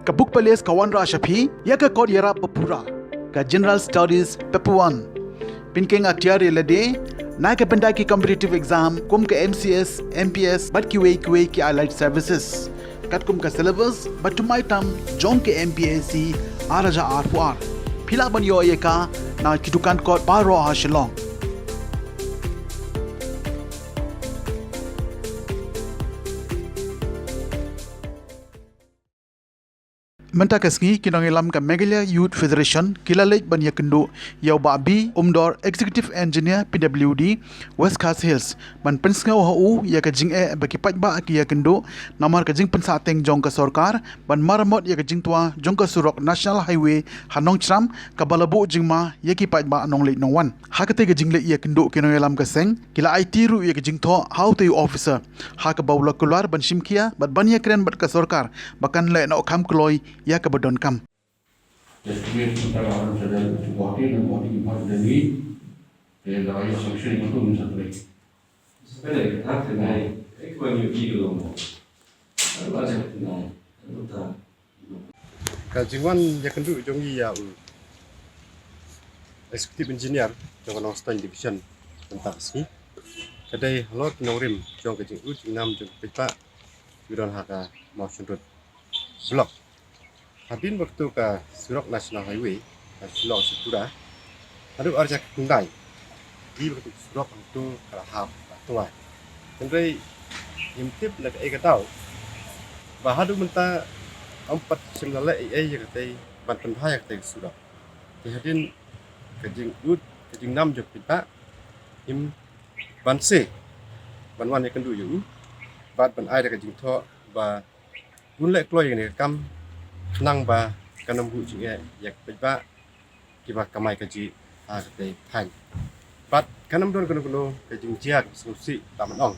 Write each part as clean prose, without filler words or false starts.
ka book pales kawan ra shapi ya ka kod yara papura ka general studies paper 1 pinkeng aktiar lade na ka benda ki competitive exam kum ka MCS MPS bat ki way ki allied services kat kum ka syllabus but to my tam jong ke MPSC araja R4R phila ban yo ye ka na kidukan kod paro ha shillong Menta kasngi kinong ilam ka Megalia Youth Federation kilalej ban yakendo yaw babi umdor Executive Engineer PWD West Coast Hills ban pensngau hau ya ka jing baki pajba ki yakendo namar ka jing pensateng jong ka sarkar ban maramot ya ka jing tua jong ka surok National Highway Hanong Chram ka balabu jingma ya ki pajba anong leit nong wan hakate ka jing le yakendo kinong ilam ka seng kila IT ru ya ka jing tho how to officer ha ka bawla keluar ban shimkia bat ban ya kren bat ka sarkar bakan le no kam kloi ya ka badon kam estimate tentang saudara wakil dan wakil empat dari dalam sanksi itu satu lagi. Sebenarnya tak kenal, ekor yang tiga lomo. Ada macam kenal, ada. Kajian yang kedua jongi ya Executive Engineer jong Northern Division tentang sini. Kadai halot nongrim jong kajing enam jong pita yuran haka mau sundut blok. Hadin waktu ke Surok National Highway, ke Shillong Setura, ada arja kendai. Di waktu Surok itu kalahap tua. Jadi imtip nak tahu, bahadu menta 4 sembilan yang kata banten bahaya kata Surok. Hadin kajing kajing 6 jok pita im banse banwan yang kendu yu bat ban ai kajing tho ba gunlek kloy ni kam nang ba kanam bu jing yak ba kiba kamai kaji a kate pan bat kanam don kono kajing jiak susi tamanong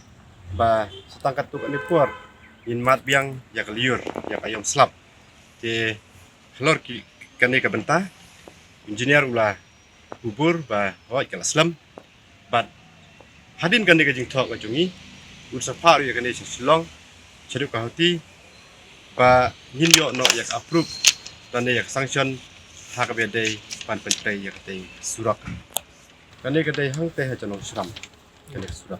ba setangkat tu ni por in mat biang yak liur yak ayam slap te hlor ki kane ka benta engineer ulah ubur ba hoi kala slam bat hadin kane kajing thok ka jungi ursa par yak kane Shillong chadu ka hoti ba hinyo no yak approve dan yak sanction hak bedai pan pentai yak tei surak kane kadai hang teh janong shram kane surak